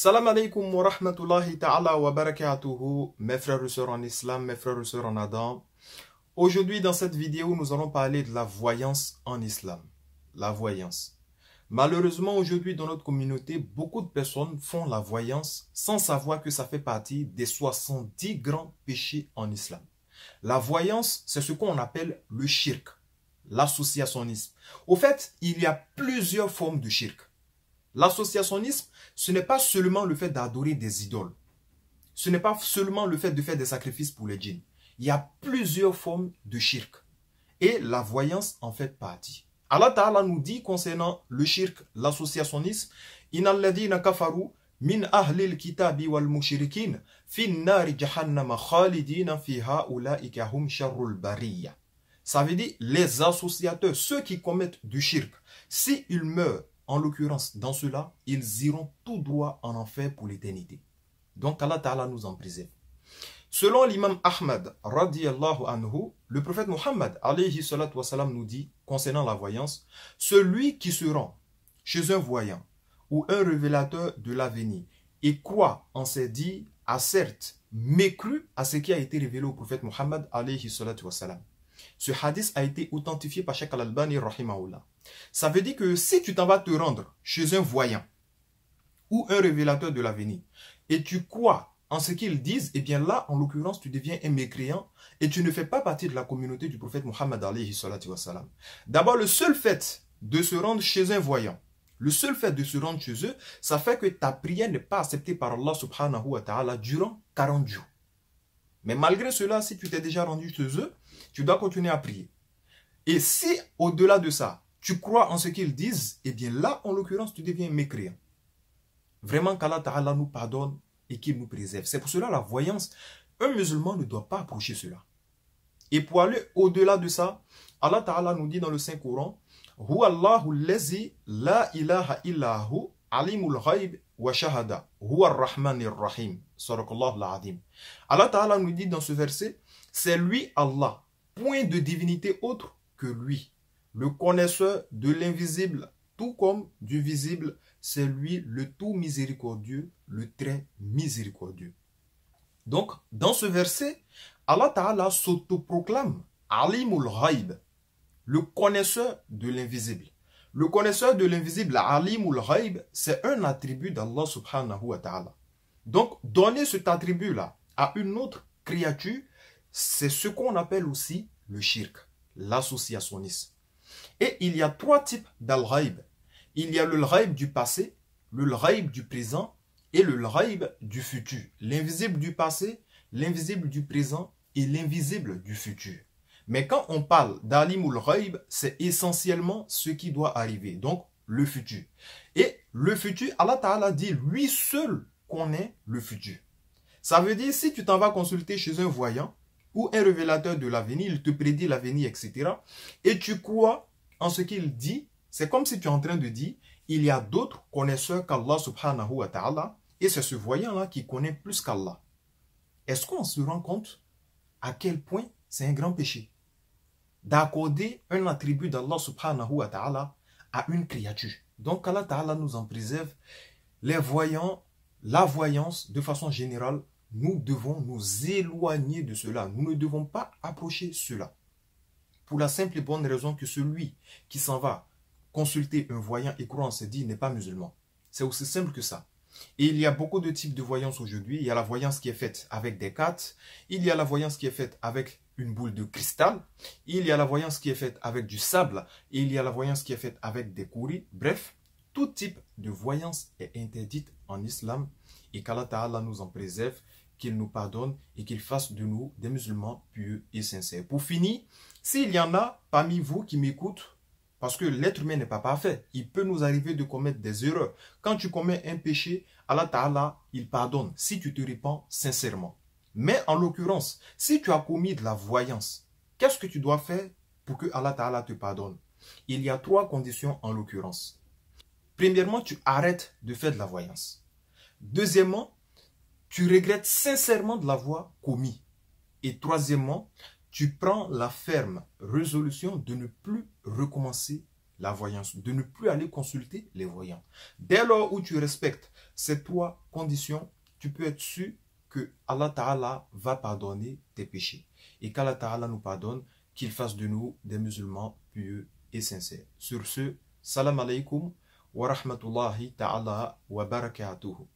Salam alaikum wa rahmatullahi ta'ala wa barakatuhu, mes frères et sœurs en islam, mes frères et sœurs en Adam. Aujourd'hui, dans cette vidéo, nous allons parler de la voyance en islam. La voyance. Malheureusement, aujourd'hui, dans notre communauté, beaucoup de personnes font la voyance sans savoir que ça fait partie des 70 grands péchés en islam. La voyance, c'est ce qu'on appelle le shirk, l'associationnisme. Au fait, il y a plusieurs formes de shirk. L'associationnisme, ce n'est pas seulement le fait d'adorer des idoles. Ce n'est pas seulement le fait de faire des sacrifices pour les djinns. Il y a plusieurs formes de shirk. Et la voyance en fait partie. Allah Ta'ala nous dit concernant le shirk, l'associationnisme, « Inna alladhina kafaru min ahlil kitabi wal mushrikin fin nari jahannama khalidina fiha ulaika hum sharrul bariyya » Ça veut dire les associateurs, ceux qui commettent du shirk, s'ils meurent, en l'occurrence, dans cela, ils iront tout droit en enfer pour l'éternité. Donc Allah Ta'ala nous en préserve. Selon l'imam Ahmad, radiyallahu anhu, le prophète Muhammad, alayhi salatu wassalam, nous dit, concernant la voyance, celui qui se rend chez un voyant ou un révélateur de l'avenir et croit en ses dits, a certes mécru à ce qui a été révélé au prophète Muhammad, alayhi salatu wassalam. Ce hadith a été authentifié par Cheikh Al-Albani, rahimahullah. Ça veut dire que si tu t'en vas te rendre chez un voyant ou un révélateur de l'avenir et tu crois en ce qu'ils disent, eh bien là, en l'occurrence, tu deviens un mécréant et tu ne fais pas partie de la communauté du prophète Muhammad alayhi salatu wassalam. D'abord, le seul fait de se rendre chez un voyant, le seul fait de se rendre chez eux, ça fait que ta prière n'est pas acceptée par Allah subhanahu wa ta'ala durant 40 jours. Mais malgré cela, si tu t'es déjà rendu chez eux, tu dois continuer à prier. Et si, au-delà de ça, tu crois en ce qu'ils disent, eh bien là, en l'occurrence, tu deviens mécréant. Vraiment qu'Allah Ta'ala nous pardonne et qu'il nous préserve. C'est pour cela la voyance, un musulman ne doit pas approcher cela. Et pour aller au-delà de ça, Allah Ta'ala nous dit dans le Saint-Coran, « Huwa Allahu allazi la ilaha illahu alimul ghaib wa shahada, huwa ar-rahmanir rahim. » Sadakallahu al-azim. Allah Ta'ala nous dit dans ce verset, c'est lui Allah, point de divinité autre que lui, le connaisseur de l'invisible, tout comme du visible, c'est lui le tout miséricordieux, le très miséricordieux. Donc, dans ce verset, Allah Ta'ala s'autoproclame Alimul Ghaib, le connaisseur de l'invisible. Le connaisseur de l'invisible, Alimul Ghaib, c'est un attribut d'Allah subhanahu wa ta'ala. Donc, donner cet attribut-là à une autre créature, c'est ce qu'on appelle aussi le shirk, l'associationnisme. Et il y a trois types d'al-ghaib. Il y a le ghaib du passé, le ghaib du présent et le ghaib du futur. L'invisible du passé, l'invisible du présent et l'invisible du futur. Mais quand on parle d'alimul ghaib, c'est essentiellement ce qui doit arriver, donc le futur. Et le futur, Allah Ta'ala dit, lui seul connaît le futur. Ça veut dire, si tu t'en vas consulter chez un voyant ou un révélateur de l'avenir, il te prédit l'avenir, etc. Et tu crois en ce qu'il dit, c'est comme si tu es en train de dire, il y a d'autres connaisseurs qu'Allah subhanahu wa ta'ala, et c'est ce voyant-là qui connaît plus qu'Allah. Est-ce qu'on se rend compte à quel point c'est un grand péché d'accorder un attribut d'Allah subhanahu wa ta'ala à une créature? Donc Allah ta'ala nous en préserve. Les voyants, la voyance, de façon générale, nous devons nous éloigner de cela. Nous ne devons pas approcher cela. Pour la simple et bonne raison que celui qui s'en va consulter un voyant et croire en ses dits n'est pas musulman. C'est aussi simple que ça. Et il y a beaucoup de types de voyance aujourd'hui. Il y a la voyance qui est faite avec des cartes. Il y a la voyance qui est faite avec une boule de cristal. Il y a la voyance qui est faite avec du sable. Et il y a la voyance qui est faite avec des kouris. Bref, tout type de voyance est interdite en islam. Et qu'Allah Ta'ala nous en préserve, qu'il nous pardonne et qu'il fasse de nous des musulmans pieux et sincères. Pour finir, s'il y en a parmi vous qui m'écoutent, parce que l'être humain n'est pas parfait, il peut nous arriver de commettre des erreurs. Quand tu commets un péché, Allah Ta'ala, il pardonne si tu te répands sincèrement. Mais en l'occurrence, si tu as commis de la voyance, qu'est-ce que tu dois faire pour que Allah Ta'ala te pardonne? Il y a trois conditions en l'occurrence. Premièrement, tu arrêtes de faire de la voyance. Deuxièmement, tu regrettes sincèrement de l'avoir commis. Et troisièmement, tu prends la ferme résolution de ne plus recommencer la voyance, de ne plus aller consulter les voyants. Dès lors où tu respectes ces trois conditions, tu peux être sûr que Allah Ta'ala va pardonner tes péchés. Et qu'Allah Ta'ala nous pardonne, qu'il fasse de nous des musulmans pieux et sincères. Sur ce, salam alaikum wa rahmatullahi ta'ala wa barakatuhu.